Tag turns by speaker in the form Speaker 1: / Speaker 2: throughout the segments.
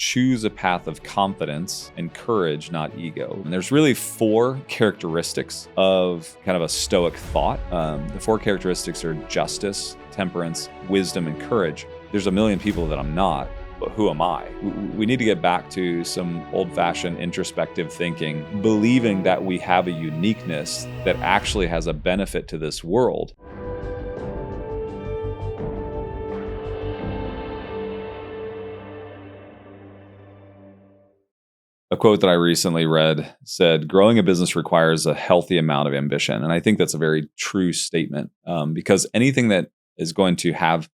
Speaker 1: choose a path of confidence and courage, not ego. And there's really 4 characteristics of kind of a Stoic thought. The 4 characteristics are justice, temperance, wisdom, and courage. There's a million people that I'm not, but who am I? We need to get back to some old-fashioned introspective thinking, believing that we have a uniqueness that actually has a benefit to this world. A quote that I recently read said, growing a business requires a healthy amount of ambition. And I think that's a very true statement, because anything that is going to have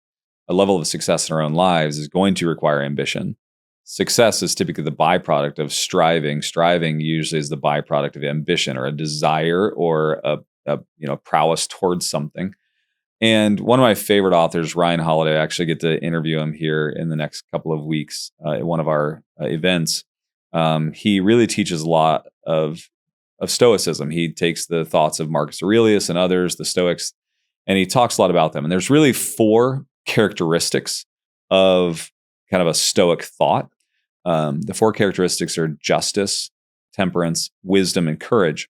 Speaker 1: a level of success in our own lives is going to require ambition. Success is typically the byproduct of striving. Striving usually is the byproduct of ambition or a desire or a prowess towards something. And one of my favorite authors, Ryan Holiday, I actually get to interview him here in the next couple of weeks at one of our events. He really teaches a lot of Stoicism. He takes the thoughts of Marcus Aurelius and others, the Stoics, and he talks a lot about them. And there's really 4 characteristics of kind of a Stoic thought. The 4 characteristics are justice, temperance, wisdom, and courage.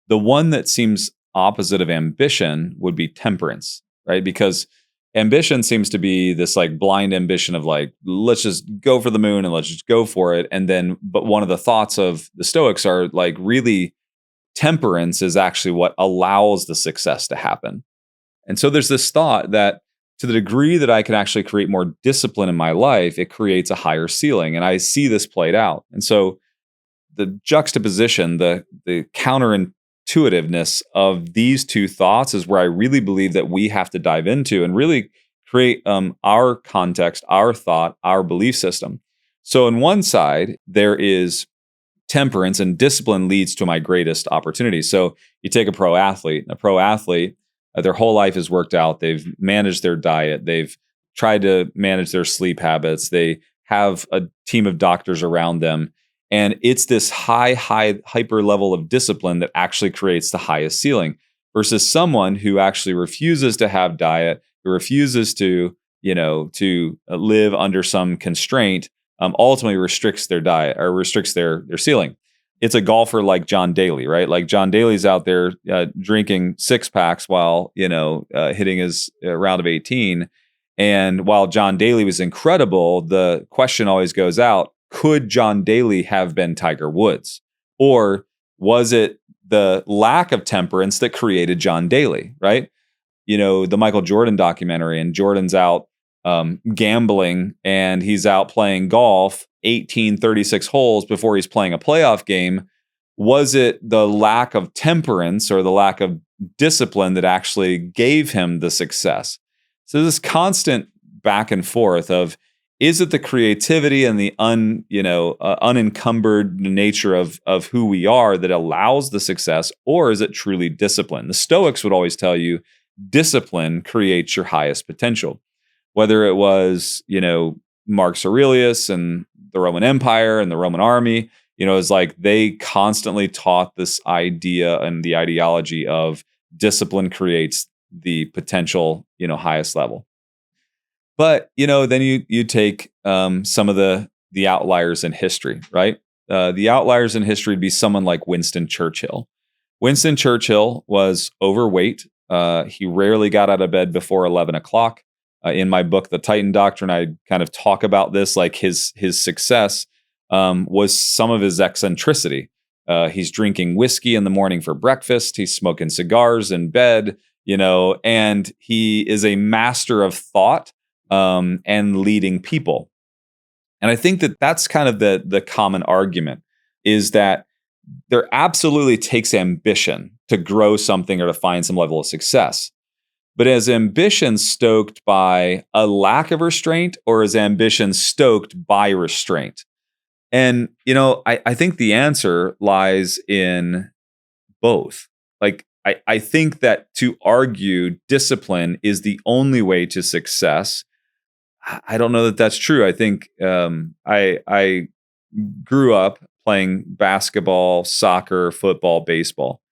Speaker 1: The one that seems opposite of ambition would be temperance, right? Because ambition seems to be this like blind ambition of like, let's just go for the moon and let's just go for it. And then, but one of the thoughts of the Stoics are like, really, temperance is actually what allows the success to happen. And so there's this thought that to the degree that I can actually create more discipline in my life, it creates a higher ceiling. And I see this played out. And so the juxtaposition, the counterintuitiveness of these 2 thoughts is where I really believe that we have to dive into and really create our context, our thought, our belief system. So on one side, there is temperance, and discipline leads to my greatest opportunities. So you take a pro athlete, their whole life is worked out. They've managed their diet. They've tried to manage their sleep habits. They have a team of doctors around them. And it's this high, hyper level of discipline that actually creates the highest ceiling versus someone who actually refuses to have diet, who refuses to live under some constraint, ultimately restricts their diet or restricts their ceiling. It's a golfer like John Daly, right? Like John Daly's out there drinking 6-packs while, hitting his round of 18. And while John Daly was incredible, the question always goes out, could John Daly have been Tiger Woods? Or was it the lack of temperance that created John Daly, right? The Michael Jordan documentary, and Jordan's out gambling and he's out playing golf 36 holes before he's playing a playoff game. Was it the lack of temperance or the lack of discipline that actually gave him the success? So this constant back and forth of, is it the creativity and the unencumbered nature of who we are that allows the success, or is it truly discipline? The Stoics would always tell you discipline creates your highest potential. Whether it was, Marcus Aurelius and the Roman Empire and the Roman army, it's like they constantly taught this idea and the ideology of discipline creates the potential, highest level. But, then you take some of the outliers in history, right? The outliers in history would be someone like Winston Churchill. Winston Churchill was overweight. He rarely got out of bed before 11 o'clock. In my book, The Titan Doctrine, I kind of talk about this, like his success was some of his eccentricity. He's drinking whiskey in the morning for breakfast. He's smoking cigars in bed, and he is a master of thought and leading people. And I think that that's kind of the common argument, is that there absolutely takes ambition to grow something or to find some level of success. But is ambition stoked by a lack of restraint, or is ambition stoked by restraint? And, I think the answer lies in both. Like, I think that to argue discipline is the only way to success, I don't know that that's true. I think I grew up playing basketball, soccer, football, baseball.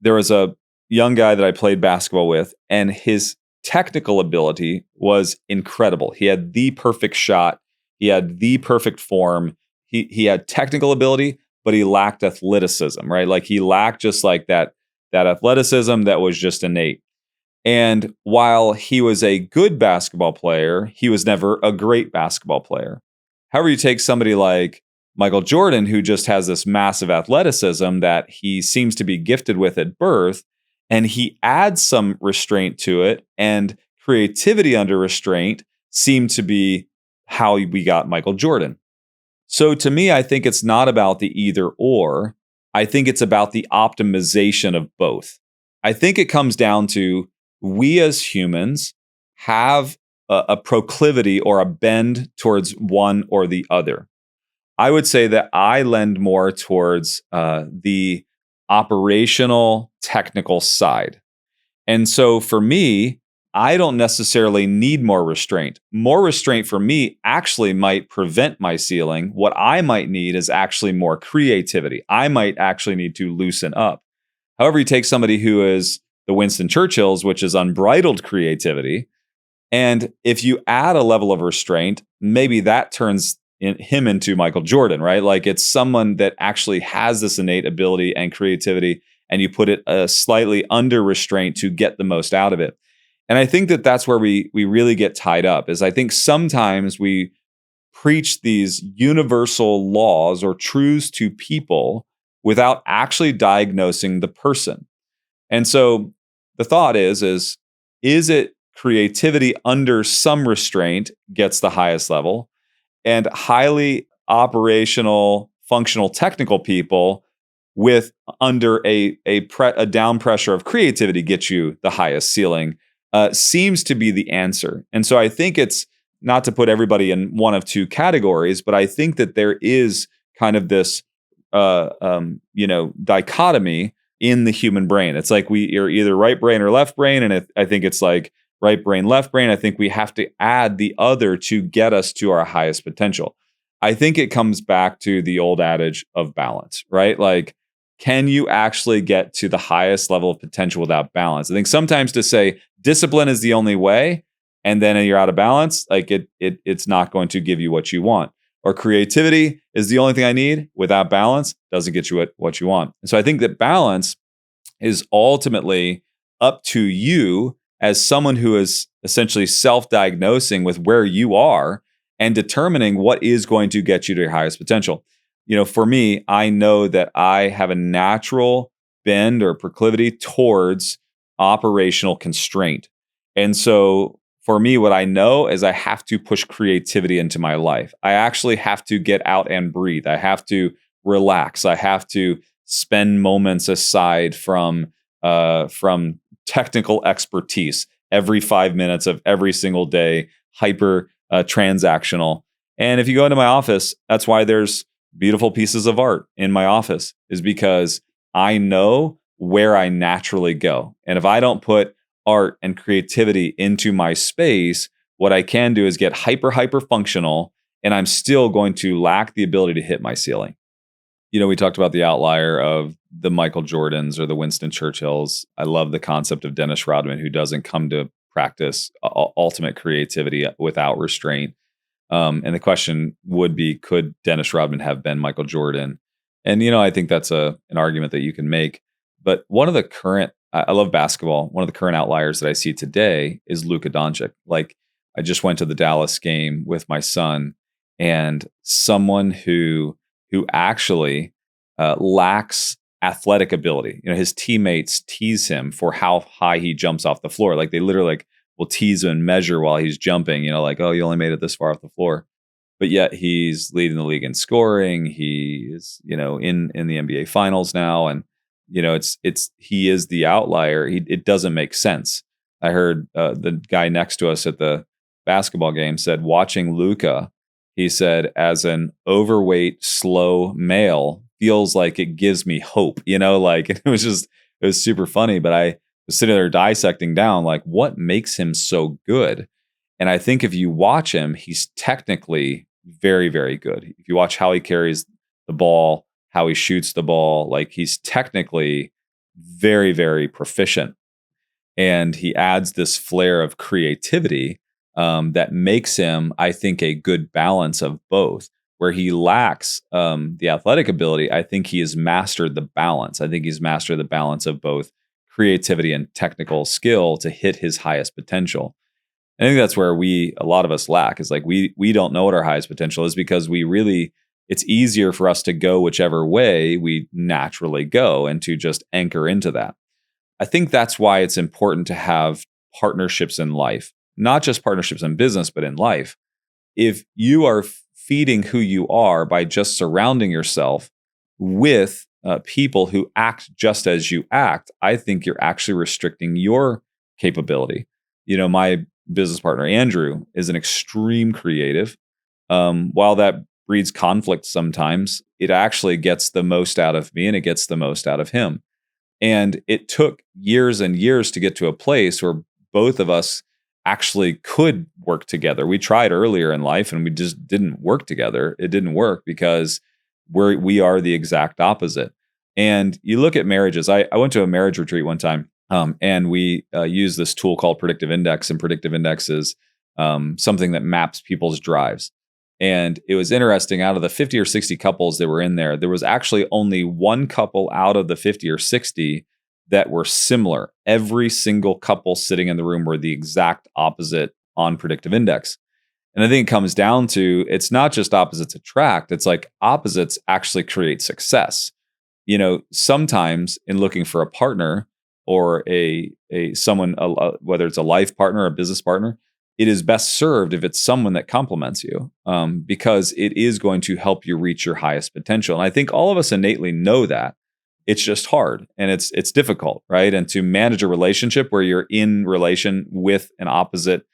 Speaker 1: There was a young guy that I played basketball with, and his technical ability was incredible. He had the perfect shot. He had the perfect form. He had technical ability, but he lacked athleticism, right? Like he lacked just like that athleticism that was just innate. And while he was a good basketball player, he was never a great basketball player. However, you take somebody like Michael Jordan, who just has this massive athleticism that he seems to be gifted with at birth, and he adds some restraint to it, and creativity under restraint seemed to be how we got Michael Jordan. So to me, I think it's not about the either or. I think it's about the optimization of both. I think it comes down to we as humans have a proclivity or a bend towards one or the other. I would say that I lend more towards the operational technical side. And so for me, I don't necessarily need more restraint. More restraint for me actually might prevent my ceiling. What I might need is actually more creativity. I might actually need to loosen up. However, you take somebody who is the Winston Churchills, which is unbridled creativity, and if you add a level of restraint, maybe that turns him into Michael Jordan, right? Like it's someone that actually has this innate ability and creativity, and you put it slightly under restraint to get the most out of it. And I think that that's where we really get tied up. Is I think sometimes we preach these universal laws or truths to people without actually diagnosing the person. And so the thought is it creativity under some restraint gets the highest level, and highly operational, functional, technical people with under a down pressure of creativity gets you the highest ceiling, seems to be the answer. And so I think it's not to put everybody in one of two categories, but I think that there is kind of this dichotomy in the human brain. It's like you're either right brain or left brain, and I think it's like right brain, left brain. I think we have to add the other to get us to our highest potential. I think it comes back to the old adage of balance, right? Like, can you actually get to the highest level of potential without balance? I think sometimes to say discipline is the only way, and then you're out of balance, like it's not going to give you what you want. Or creativity is the only thing I need without balance, doesn't get you what you want. And so I think that balance is ultimately up to you as someone who is essentially self-diagnosing with where you are and determining what is going to get you to your highest potential. For me, I know that I have a natural bend or proclivity towards operational constraint. And so for me, what I know is I have to push creativity into my life. I actually have to get out and breathe. I have to relax. I have to spend moments aside from technical expertise every 5 minutes of every single day, hyper transactional. And if you go into my office, that's why there's beautiful pieces of art in my office, is because I know where I naturally go. And if I don't put art and creativity into my space, what I can do is get hyper functional, and I'm still going to lack the ability to hit my ceiling. We talked about the outlier of the Michael Jordans or the Winston Churchills. I love the concept of Dennis Rodman, who doesn't come to practice ultimate creativity without restraint. And the question would be, could Dennis Rodman have been Michael Jordan? And, I think that's an argument that you can make. But one of the current, I love basketball. One of the current outliers that I see today is Luka Doncic. Like, I just went to the Dallas game with my son, and someone who actually lacks athletic ability. His teammates tease him for how high he jumps off the floor. Like, they literally will tease him and measure while he's jumping, like, oh, you only made it this far off the floor. But yet he's leading the league in scoring. He is, in the NBA finals now. And, he is the outlier. It doesn't make sense. I heard the guy next to us at the basketball game said, watching Luka, he said, as an overweight, slow male, feels like it gives me hope, like it was super funny. But I was sitting there dissecting down, like, what makes him so good? And I think if you watch him, he's technically very, very good. If you watch how he carries the ball, how he shoots the ball, like, he's technically very, very proficient. And he adds this flair of creativity that makes him, I think, a good balance of both. Where he lacks the athletic ability, I think he has mastered the balance. I think he's mastered the balance of both creativity and technical skill to hit his highest potential. I think that's where a lot of us lack, is like we don't know what our highest potential is, because it's easier for us to go whichever way we naturally go and to just anchor into that. I think that's why it's important to have partnerships in life, not just partnerships in business, but in life. If you are feeding who you are by just surrounding yourself with people who act just as you act, I think you're actually restricting your capability. My business partner, Andrew, is an extreme creative. While that breeds conflict sometimes, it actually gets the most out of me and it gets the most out of him. And it took years and years to get to a place where both of us actually could work together. We tried earlier in life and we just didn't work together. It didn't work because we are the exact opposite. And you look at marriages. I went to a marriage retreat one time, and we used this tool called Predictive Index. And Predictive Index is something that maps people's drives. And it was interesting, out of the 50 or 60 couples that were in there, there was actually only one couple out of the 50 or 60 that were similar. Every single couple sitting in the room were the exact opposite on Predictive Index. And I think it comes down to, it's not just opposites attract, it's like opposites actually create success. Sometimes in looking for a partner or someone, whether it's a life partner or a business partner, it is best served if it's someone that complements you, because it is going to help you reach your highest potential. And I think all of us innately know that. It's just hard and it's difficult, right? And to manage a relationship where you're in relation with an opposite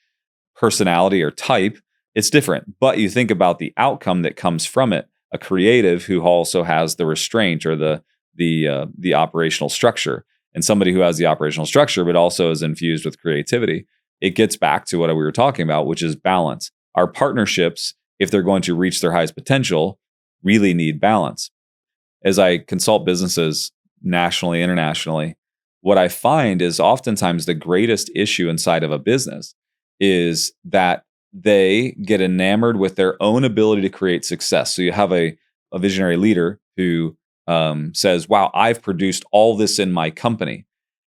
Speaker 1: personality or type, it's different. But you think about the outcome that comes from it. A creative who also has the restraint or the operational structure, and somebody who has the operational structure but also is infused with creativity. It gets back to what we were talking about, which is balance. Our partnerships, if they're going to reach their highest potential, really need balance. As I consult businesses nationally, internationally, what I find is oftentimes the greatest issue inside of a business is that they get enamored with their own ability to create success. So you have a visionary leader who says, wow, I've produced all this in my company.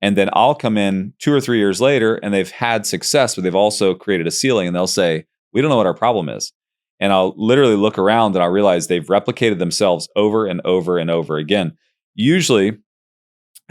Speaker 1: And then I'll come in 2 or 3 years later and they've had success, but they've also created a ceiling, and they'll say, we don't know what our problem is. And I'll literally look around and I'll realize they've replicated themselves over and over and over again. Usually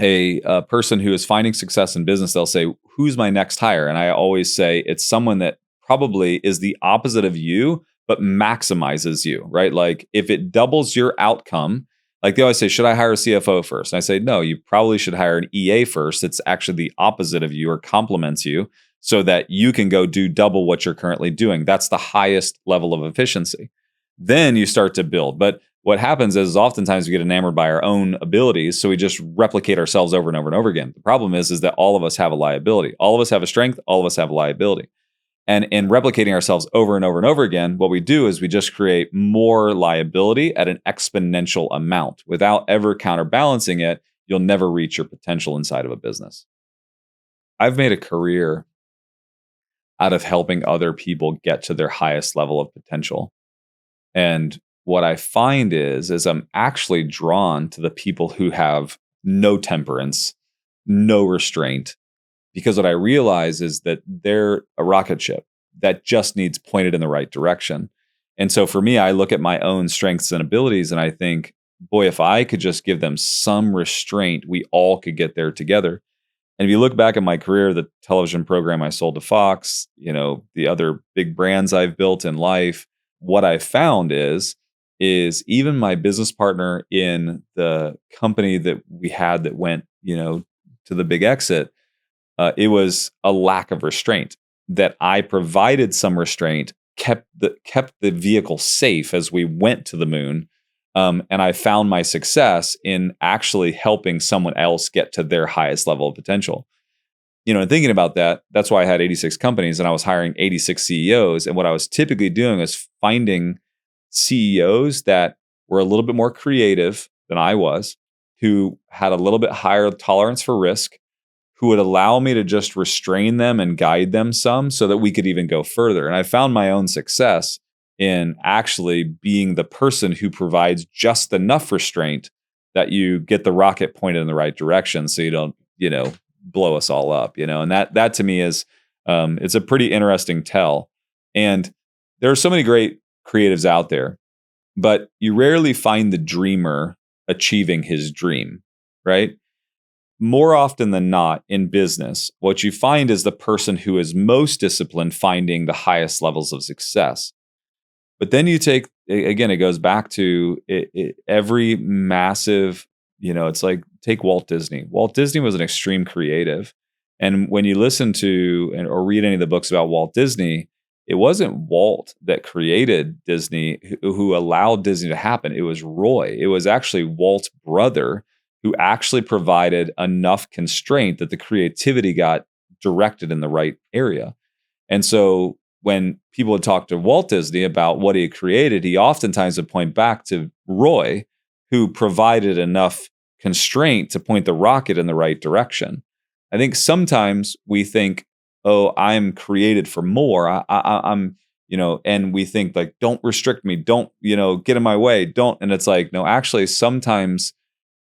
Speaker 1: a person who is finding success in business, they'll say, who's my next hire? And I always say it's someone that probably is the opposite of you, but maximizes you, right? Like if it doubles your outcome, like they always say, should I hire a CFO first? And I say, no, you probably should hire an EA first. It's actually the opposite of you or complements you so that you can go do double what you're currently doing. That's the highest level of efficiency. Then you start to build. But what happens is oftentimes we get enamored by our own abilities. So we just replicate ourselves over and over and over again. The problem is that all of us have a liability. All of us have a strength. All of us have a liability. And in replicating ourselves over and over and over again, what we do is we just create more liability at an exponential amount. Without ever counterbalancing it, you'll never reach your potential inside of a business. I've made a career out of helping other people get to their highest level of potential. And what I find is I'm actually drawn to the people who have no temperance, no restraint, because what I realize is that they're a rocket ship that just needs pointed in the right direction. And so for me, I look at my own strengths and abilities and I think, boy, if I could just give them some restraint, we all could get there together. And if you look back at my career, the television program I sold to Fox, the other big brands I've built in life, what I found is even my business partner in the company that we had that went, to the big exit, it was a lack of restraint that I provided some restraint, kept the vehicle safe as we went to the moon. And I found my success in actually helping someone else get to their highest level of potential. And thinking about that, that's why I had 86 companies and I was hiring 86 CEOs. And what I was typically doing is finding CEOs that were a little bit more creative than I was, who had a little bit higher tolerance for risk, who would allow me to just restrain them and guide them some so that we could even go further. And I found my own success in actually being the person who provides just enough restraint that you get the rocket pointed in the right direction so you don't, blow us all up, and that to me is it's a pretty interesting tell. And there are so many great creatives out there, but you rarely find the dreamer achieving his dream, right? More often than not in business, what you find is the person who is most disciplined finding the highest levels of success. But then you take, again, it goes back to every massive, it's like take Walt Disney. Walt Disney was an extreme creative. And when you listen to or read any of the books about Walt Disney, it wasn't Walt that created Disney who allowed Disney to happen. It was Roy. It was actually Walt's brother who actually provided enough constraint that the creativity got directed in the right area. And so when people would talk to Walt Disney about what he had created, he oftentimes would point back to Roy, who provided enough constraint to point the rocket in the right direction. I think sometimes we think, oh, I'm created for more. I'm, and we think like, don't restrict me. Don't, get in my way. Don't. And it's like, no, actually, sometimes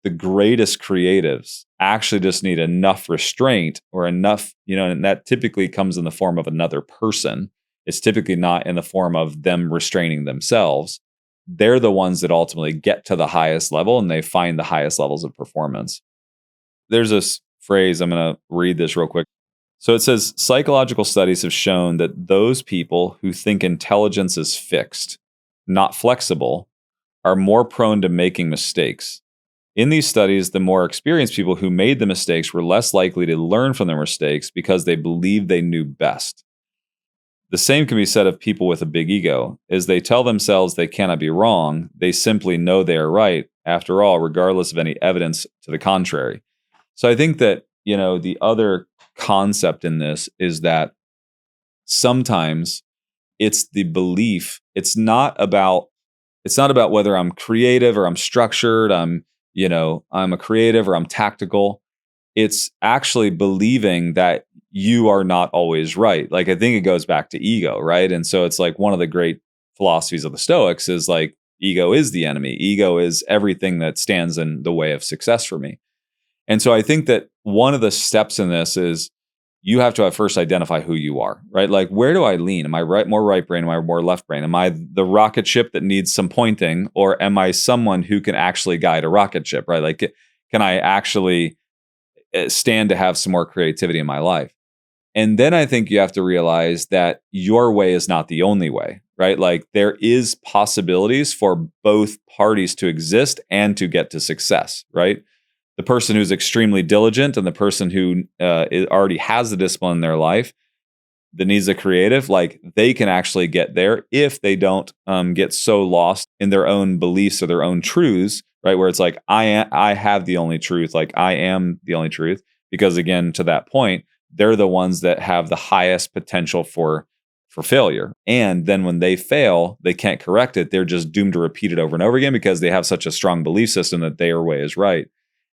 Speaker 1: the greatest creatives actually just need enough restraint or enough, and that typically comes in the form of another person. It's typically not in the form of them restraining themselves. They're the ones that ultimately get to the highest level and they find the highest levels of performance. There's this phrase, I'm going to read this real quick. So it says, psychological studies have shown that those people who think intelligence is fixed, not flexible, are more prone to making mistakes. In these studies, the more experienced people who made the mistakes were less likely to learn from their mistakes because they believed they knew best. The same can be said of people with a big ego. As they tell themselves they cannot be wrong, they simply know they are right, after all, regardless of any evidence to the contrary. So I think that, the other concept in this is that sometimes it's the belief. It's not about whether I'm creative or I'm structured, I'm a creative or I'm tactical. It's actually believing that you are not always right. Like, I think it goes back to ego, right? And so it's like one of the great philosophies of the Stoics is like, ego is the enemy. Ego is everything that stands in the way of success for me. And so I think that one of the steps in this is you have to at first identify who you are, right? Like, where do I lean? Am I more right brain? Am I more left brain? Am I the rocket ship that needs some pointing, or am I someone who can actually guide a rocket ship, right? Like, can I actually stand to have some more creativity in my life? And then I think you have to realize that your way is not the only way, right? Like, there is possibilities for both parties to exist and to get to success, right? The person who's extremely diligent and the person who already has the discipline in their life that needs a creative, like, they can actually get there if they don't get so lost in their own beliefs or their own truths, right? Where it's like, I have the only truth, like I am the only truth. Because again, to that point, they're the ones that have the highest potential for failure. And then when they fail, they can't correct it. They're just doomed to repeat it over and over again because they have such a strong belief system that their way is right.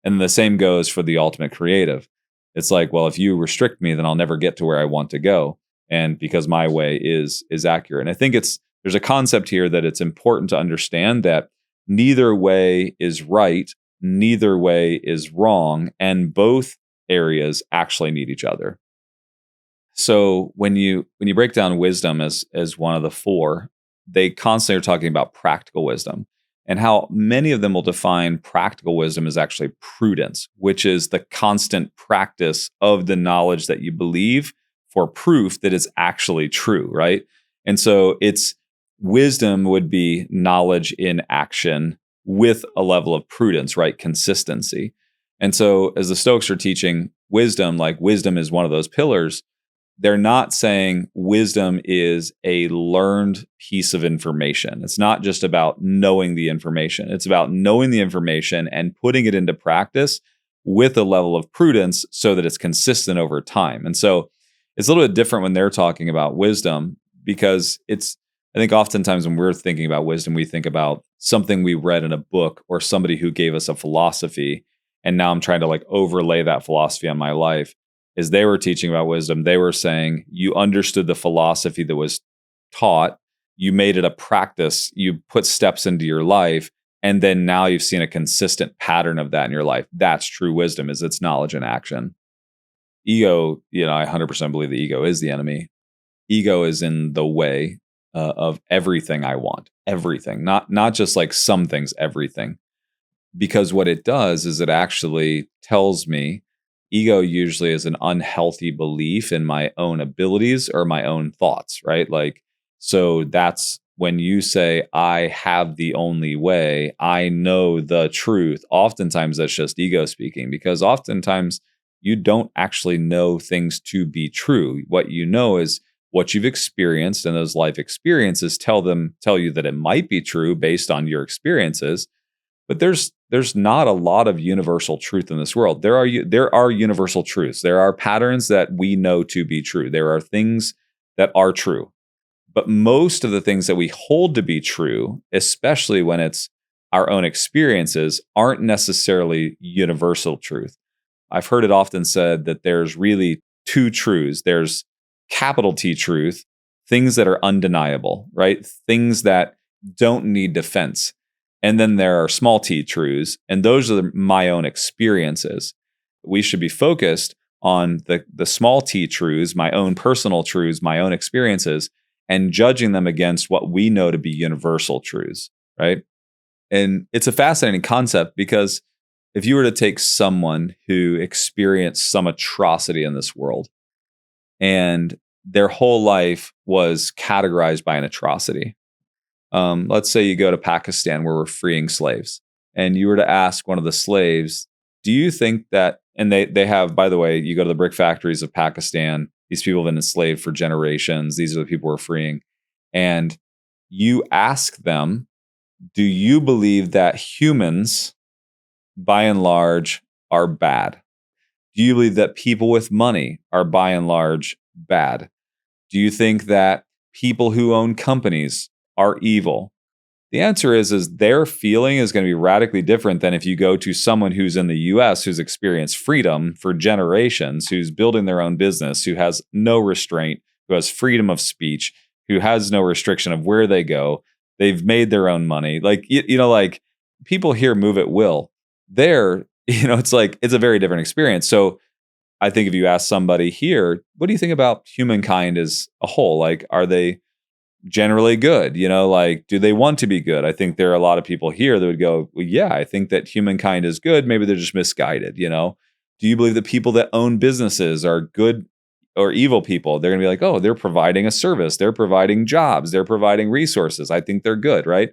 Speaker 1: And the same goes for the ultimate creative. It's like, well, if you restrict me, then I'll never get to where I want to go. And because my way is accurate. And I think there's a concept here that it's important to understand that neither way is right, neither way is wrong, and both areas actually need each other. So when you break down wisdom as one of the four, they constantly are talking about practical wisdom. And how many of them will define practical wisdom as actually prudence, which is the constant practice of the knowledge that you believe for proof that it's actually true, right? And so wisdom would be knowledge in action with a level of prudence, right? Consistency. And so as the Stoics are teaching wisdom, like wisdom is one of those pillars, they're not saying wisdom is a learned piece of information. It's not just about knowing the information. It's about knowing the information and putting it into practice with a level of prudence so that it's consistent over time. And so it's a little bit different when they're talking about wisdom because I think oftentimes when we're thinking about wisdom, we think about something we read in a book or somebody who gave us a philosophy. And now I'm trying to like overlay that philosophy on my life. is they were teaching about wisdom. They were saying you understood the philosophy that was taught, you made it a practice, you put steps into your life, and then now you've seen a consistent pattern of that in your life. That's true wisdom, is its knowledge and action. Ego, I 100% believe the ego is the enemy. Ego is in the way of everything I want, everything, not just like some things, everything. Because what it does is it actually tells me, ego usually is an unhealthy belief in my own abilities or my own thoughts, right? Like, so that's when you say, I have the only way, I know the truth. Oftentimes that's just ego speaking, because oftentimes you don't actually know things to be true. What you know is what you've experienced, and those life experiences tell you that it might be true based on your experiences. But there's not a lot of universal truth in this world. There are universal truths. There are patterns that we know to be true. There are things that are true. But most of the things that we hold to be true, especially when it's our own experiences, aren't necessarily universal truth. I've heard it often said that there's really two truths. There's capital T truth, things that are undeniable, right? Things that don't need defense. And then there are small t truths, and those are my own experiences. We should be focused on the small t truths, my own personal truths, my own experiences, and judging them against what we know to be universal truths, right? And it's a fascinating concept, because if you were to take someone who experienced some atrocity in this world and their whole life was categorized by an atrocity. Let's say you go to Pakistan where we're freeing slaves, and you were to ask one of the slaves, do you think that, and they have, by the way, you go to the brick factories of Pakistan, these people have been enslaved for generations. These are the people we're freeing. And you ask them, do you believe that humans, by and large, are bad? Do you believe that people with money are, by and large, bad? Do you think that people who own companies are evil? The answer is their feeling is going to be radically different than if you go to someone who's in the US who's experienced freedom for generations, who's building their own business, who has no restraint, who has freedom of speech, who has no restriction of where they go. They've made their own money. Like, like people here move at will. There, it's like, it's a very different experience. So I think if you ask somebody here, what do you think about humankind as a whole? Like, are they generally good? Like, do they want to be good? I think there are a lot of people here that would go, well, yeah, I think that humankind is good. Maybe they're just misguided. Do you believe that people that own businesses are good or evil people? They're going to be like, oh, they're providing a service. They're providing jobs. They're providing resources. I think they're good, right?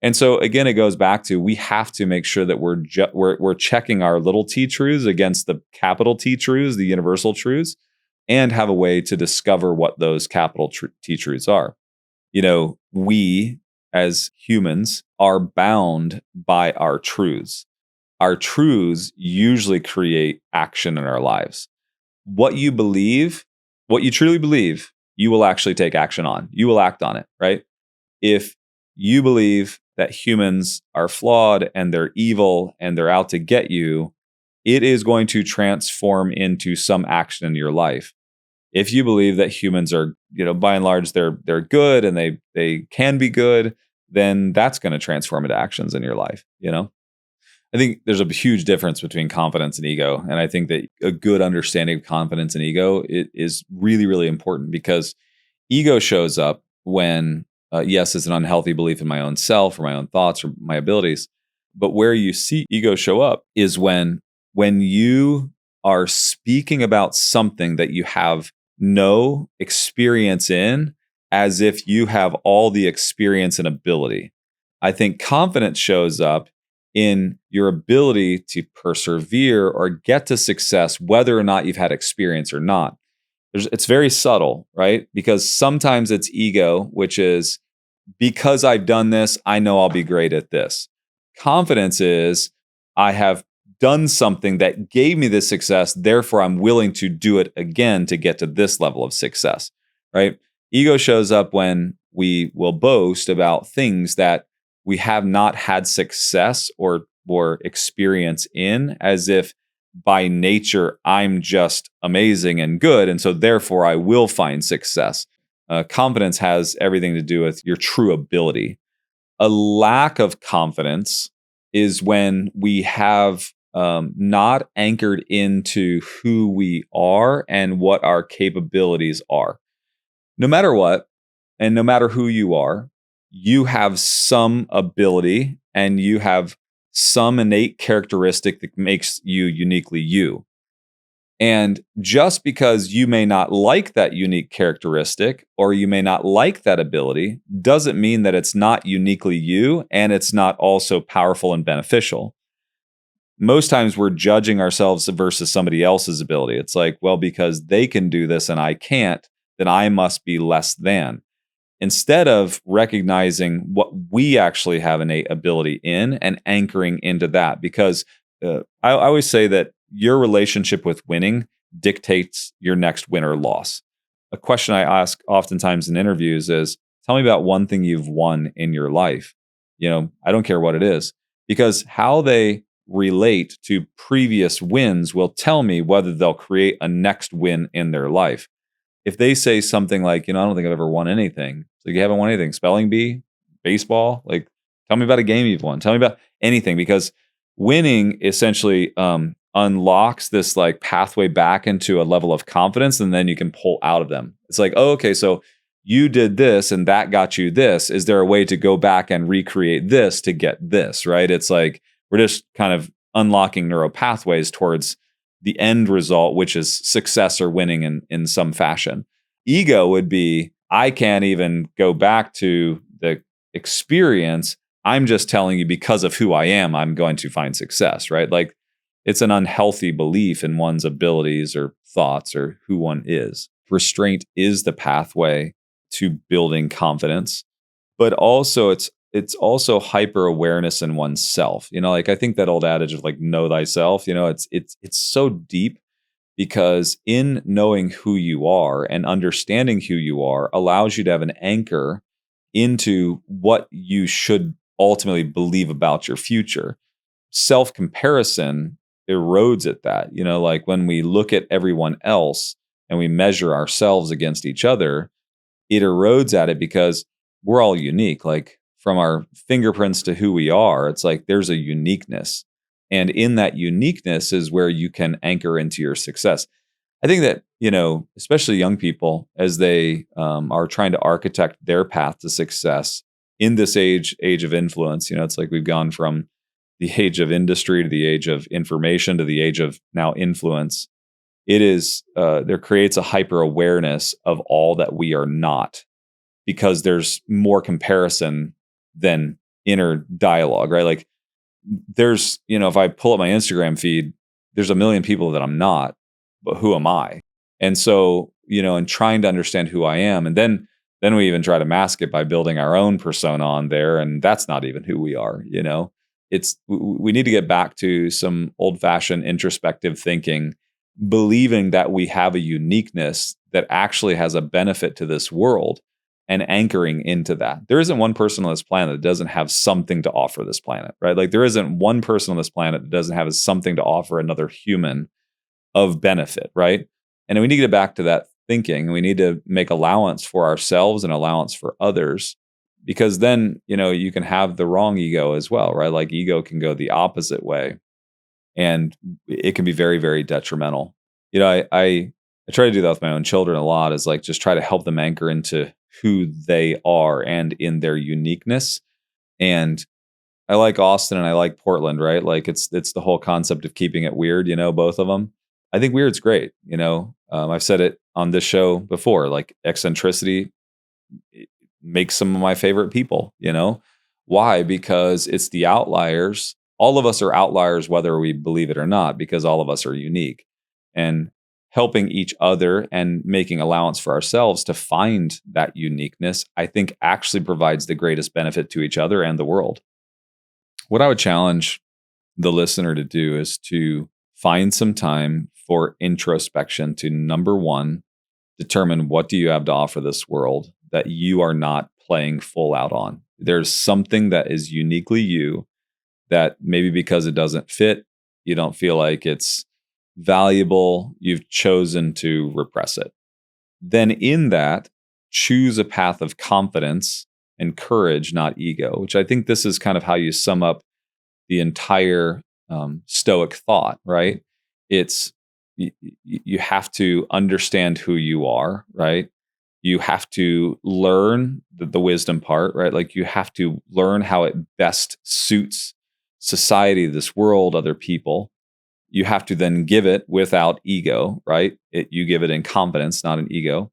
Speaker 1: And so again, it goes back to, we have to make sure that we're checking our little t truths against the capital T truths, the universal truths, and have a way to discover what those capital T truths are. We as humans are bound by our truths. Our truths usually create action in our lives. What you believe, what you truly believe, you will actually take action on. You will act on it, right? If you believe that humans are flawed and they're evil and they're out to get you, it is going to transform into some action in your life. If you believe that humans are, by and large, they're good and they can be good, then that's going to transform into actions in your life. I think there's a huge difference between confidence and ego, and I think that a good understanding of confidence and ego is really, really important, because ego shows up when, yes, it's an unhealthy belief in my own self or my own thoughts or my abilities, but where you see ego show up is when you are speaking about something that you have no experience in, as if you have all the experience and ability. I think confidence shows up in your ability to persevere or get to success, whether or not you've had experience or not. It's very subtle, right? Because sometimes it's ego, which is, because I've done this, I know I'll be great at this. Confidence is, I have done something that gave me this success, therefore I'm willing to do it again to get to this level of success, right? Ego shows up when we will boast about things that we have not had success or experience in, as if by nature, I'm just amazing and good. And so therefore, I will find success. Confidence has everything to do with your true ability. A lack of confidence is when we have not anchored into who we are and what our capabilities are. No matter what, and no matter who you have some ability and you have some innate characteristic that makes you uniquely you. And just because you may not like that unique characteristic or you may not like that ability doesn't mean that it's not uniquely you and it's not also powerful and beneficial. Most times we're judging ourselves versus somebody else's ability. It's like, well, because they can do this and I can't, then I must be less than. Instead of recognizing what we actually have innate ability in and anchoring into that. Because I always say that your relationship with winning dictates your next win or loss. A question I ask oftentimes in interviews is, tell me about one thing you've won in your life. I don't care what it is, because how they relate to previous wins will tell me whether they'll create a next win in their life. If they say something like, I don't think I've ever won anything. It's like, you haven't won anything. Spelling bee, baseball. Like, tell me about a game you've won. Tell me about anything, because winning essentially unlocks this like pathway back into a level of confidence, and then you can pull out of them. It's like, oh, okay, so you did this and that got you this. Is there a way to go back and recreate this to get this, right? It's like we're just kind of unlocking neural pathways towards the end result, which is success or winning in some fashion. Ego would be, I can't even go back to the experience. I'm just telling you because of who I am, I'm going to find success, right? Like, it's an unhealthy belief in one's abilities or thoughts or who one is. Restraint is the pathway to building confidence, but also it's also hyper awareness in oneself. Like, I think that old adage of like, know thyself, it's so deep, because in knowing who you are and understanding who you are allows you to have an anchor into what you should ultimately believe about your future. Self-comparison erodes at that. Like when we look at everyone else and we measure ourselves against each other, it erodes at it, because we're all unique. Like, from our fingerprints to who we are, it's like there's a uniqueness. And in that uniqueness is where you can anchor into your success. I think that, especially young people, as they are trying to architect their path to success in this age of influence, it's like we've gone from the age of industry to the age of information to the age of now influence. It is, there creates a hyper awareness of all that we are not, because there's more comparison than inner dialogue, right? Like, there's, if I pull up my Instagram feed, there's a million people that I'm not, but who am I? And so, and trying to understand who I am. And then we even try to mask it by building our own persona on there. And that's not even who we are, we need to get back to some old fashioned introspective thinking, believing that we have a uniqueness that actually has a benefit to this world, and anchoring into that. There isn't one person on this planet that doesn't have something to offer this planet, right? Like, there isn't one person on this planet that doesn't have something to offer another human of benefit, right? And we need to get back to that thinking. We need to make allowance for ourselves and allowance for others, because then, you can have the wrong ego as well, right? Like, ego can go the opposite way, and it can be very, very detrimental. I try to do that with my own children a lot, is like just try to help them anchor into who they are and in their uniqueness. And I like Austin and I like Portland, right? Like, it's the whole concept of keeping it weird, both of them. I think weird's great. I've said it on this show before, like, eccentricity makes some of my favorite people. Why? Because it's the outliers. All of us are outliers, whether we believe it or not, because all of us are unique. And helping each other and making allowance for ourselves to find that uniqueness, I think actually provides the greatest benefit to each other and the world. What I would challenge the listener to do is to find some time for introspection to, number one, determine what do you have to offer this world that you are not playing full out on. There's something that is uniquely you that maybe because it doesn't fit, you don't feel like it's valuable, you've chosen to repress it. Then in that, choose a path of confidence and courage, not ego, which I think this is kind of how you sum up the entire Stoic thought, right? It's you have to understand who you are, right? You have to learn the wisdom part, right? Like you have to learn how it best suits society, this world, other people. You have to then give it without ego, right? You give it in confidence, not in ego.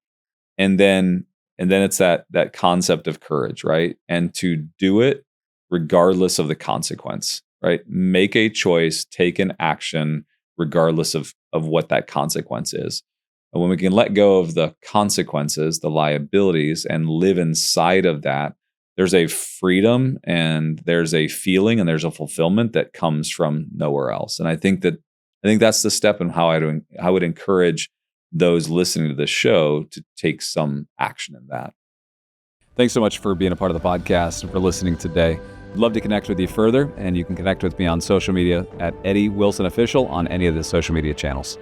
Speaker 1: And then it's that concept of courage, right? And to do it regardless of the consequence, right? Make a choice, take an action regardless of what that consequence is. And when we can let go of the consequences, the liabilities, and live inside of that, there's a freedom and there's a feeling and there's a fulfillment that comes from nowhere else. And I think that's the step in how I would encourage those listening to this show to take some action in that. Thanks so much for being a part of the podcast and for listening today. I'd love to connect with you further, and you can connect with me on social media at Eddie Wilson Official on any of the social media channels.